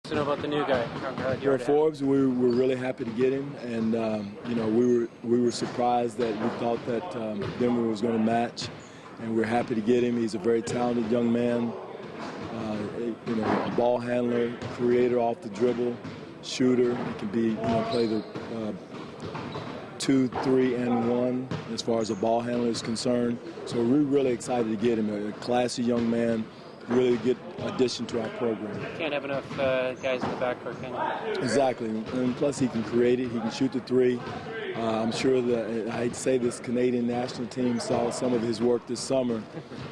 To know about the new guy from Forbes, we were really happy to get him, and we were surprised that we thought that Denver was going to match, and we're happy to get him. He's a very talented young man, a ball handler, creator off the dribble, shooter. He can be play the 2, 3, and 1 as far as a ball handler is concerned. So we're really excited to get him. A classy young man. Really good addition to our program. Can't have enough guys in the backcourt, can you? Exactly, and plus he can create it. He can shoot the 3. I'm sure that, I hate to say this, Canadian national team saw some of his work this summer,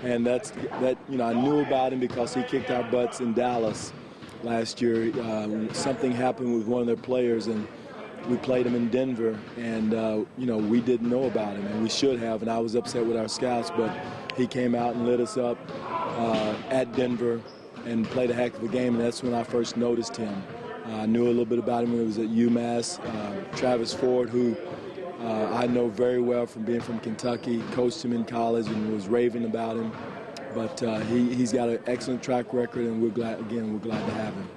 and I knew about him because he kicked our butts in Dallas last year. Something happened with one of their players, and we played him in Denver, and we didn't know about him, and we should have. And I was upset with our scouts, but he came out and lit us up at Denver and played a heck of a game, and that's when I first noticed him. I knew a little bit about him when he was at UMass. Travis Ford, who I know very well from being from Kentucky, coached him in college and was raving about him. But he's got an excellent track record, and we're glad to have him.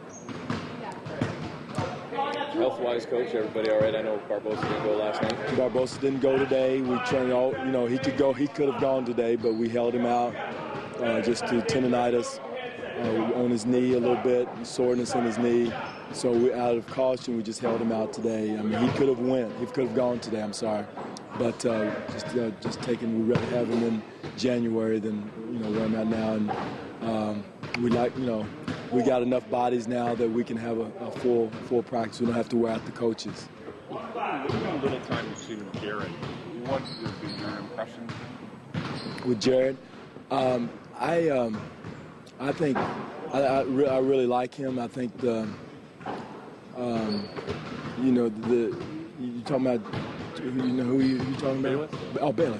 Health-wise, Coach, everybody all right? I know Barbosa didn't go last night. Barbosa didn't go today. We tried, he could go. He could have gone today, but we held him out just to tendonitis on his knee a little bit, soreness in his knee. So out of caution, we just held him out today. I mean, he could have went. He could have gone today. I'm sorry, but just taking. We'd rather have him in January than where I'm at now, and we got enough bodies now that we can have a full practice. We don't have to wear out the coaches. A little time to see with Jared. What would be your impression? With Jared, I think I really like him. I think you talking about who you talking about? Oh, Baylor,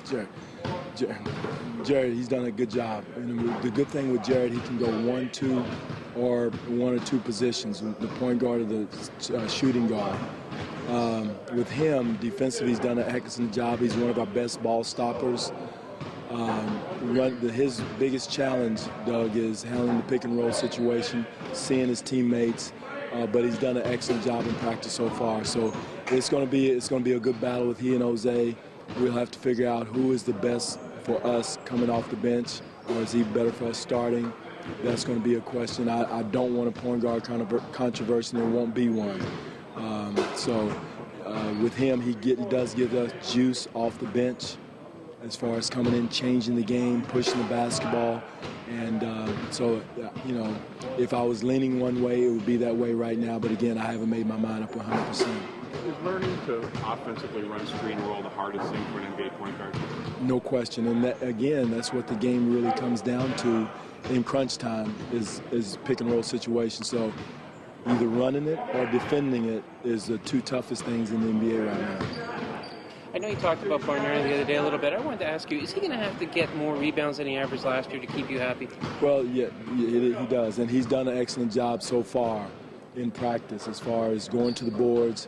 Jared, he's done a good job. And the good thing with Jared, he can go 1, 2, or 1 or 2 positions, the point guard or the shooting guard. With him, defensively, he's done an excellent job. He's one of our best ball stoppers. His biggest challenge, Doug, is handling the pick and roll situation, seeing his teammates. But he's done an excellent job in practice so far. So it's going to be a good battle with he and Jose. We'll have to figure out who is the best for us coming off the bench, or is he better for us starting? That's going to be a question. I don't want a point guard kind of controversy, and there won't be one. With him, he does give us juice off the bench as far as coming in, changing the game, pushing the basketball. And if I was leaning one way, it would be that way right now. But again, I haven't made my mind up 100%. Is learning to offensively run screen roll the hardest thing for an NBA point guard? No question. And that's what the game really comes down to in crunch time is pick and roll situation. So either running it or defending it is the 2 toughest things in the NBA right now. I know you talked about Barnard the other day a little bit. I wanted to ask you, is he going to have to get more rebounds than he averaged last year to keep you happy? Well, yeah, he does. And he's done an excellent job so far in practice as far as going to the boards.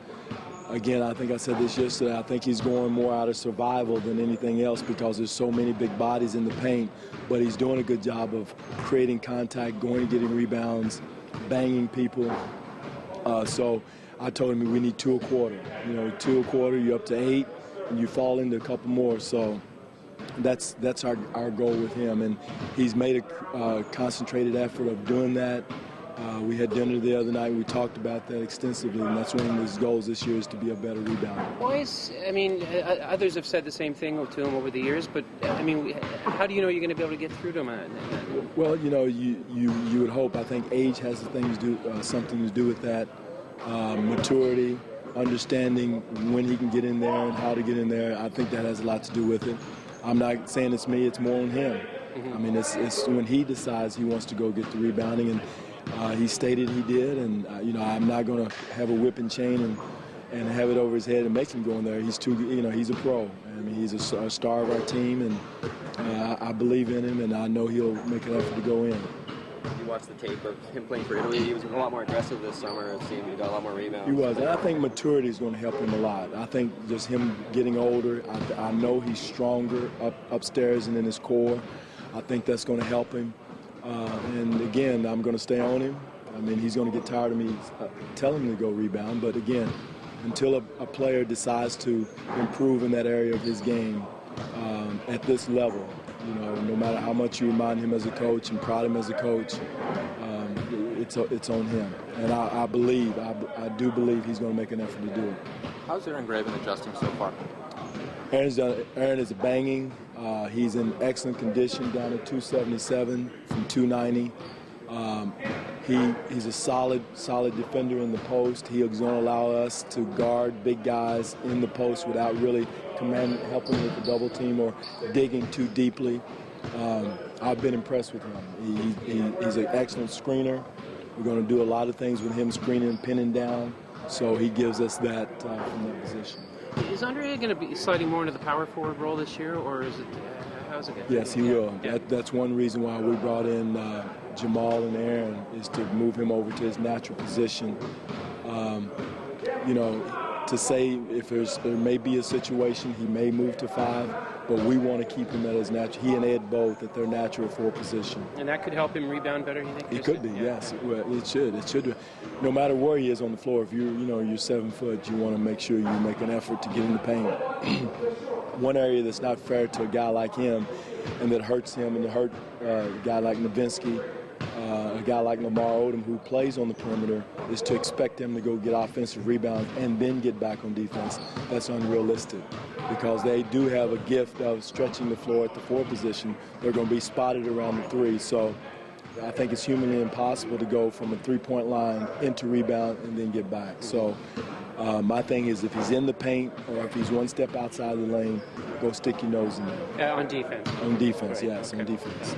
Again, I think I said this yesterday, I think he's going more out of survival than anything else because there's so many big bodies in the paint. But he's doing a good job of creating contact, going and getting rebounds, banging people. So I told him we need 2 a quarter. 2 a quarter, you're up to 8. And you fall into a couple more, so that's our goal with him, and he's made a concentrated effort of doing that. We had dinner the other night. We talked about that extensively, and that's one of his goals this year is to be a better rebounder. Others have said the same thing to him over the years, but how do you know you're going to be able to get through to him? Well, you would hope. I think age has something to do with that. Maturity. Understanding when he can get in there and how to get in there, I think that has a lot to do with it. I'm not saying it's me, it's more on him. Mm-hmm. It's when he decides he wants to go get the rebounding, and he stated he did, and I'm not going to have a whip and chain and have it over his head and make him go in there. He's he's a pro. He's a star of our team, and I believe in him, and I know he'll make an effort to go in. You watched the tape of him playing for Italy. He was a lot more aggressive this summer. It seemed he got a lot more rebounds. He was, and I think maturity is going to help him a lot. I think just him getting older, I know he's stronger upstairs and in his core. I think that's going to help him. And again, I'm going to stay on him. I mean, he's going to get tired of me telling him to go rebound. But again, until a player decides to improve in that area of his game at this level, no matter how much you remind him as a coach and prod him as a coach, it's on him. And I do believe he's going to make an effort to do it. How's Aaron Graven adjusting so far? Aaron is banging. He's in excellent condition down at 277 from 290. He's a solid defender in the post. He's going to allow us to guard big guys in the post without really helping with the double team or digging too deeply. I've been impressed with him. He's an excellent screener. We're going to do a lot of things with him screening and pinning down, so he gives us that from that position. Is Andre going to be sliding more into the power forward role this year, or is it how's it going? Yes, he will. Yeah. That's one reason why we brought in Jamal and Aaron, is to move him over to his natural position. To say if there may be a situation he may move to 5, but we want to keep him at his natural. He and Ed both at their natural 4 position. And that could help him rebound better, you think? It could be, yes. Well, it should. It should. No matter where he is on the floor, if you're 7 foot, you want to make sure you make an effort to get in the paint. One area that's not fair to a guy like him, and that hurts him, and to hurt a guy like Nowitzki, a guy like Lamar Odom, who plays on the perimeter, is to expect him to go get offensive rebounds and then get back on defense. That's unrealistic, because they do have a gift of stretching the floor at the 4 position. They're going to be spotted around the 3. So I think it's humanly impossible to go from a 3-point line into rebound and then get back. So my thing is, if he's in the paint or if he's one step outside the lane, go stick your nose in there. On defense? On defense, right. yes, Okay. on defense.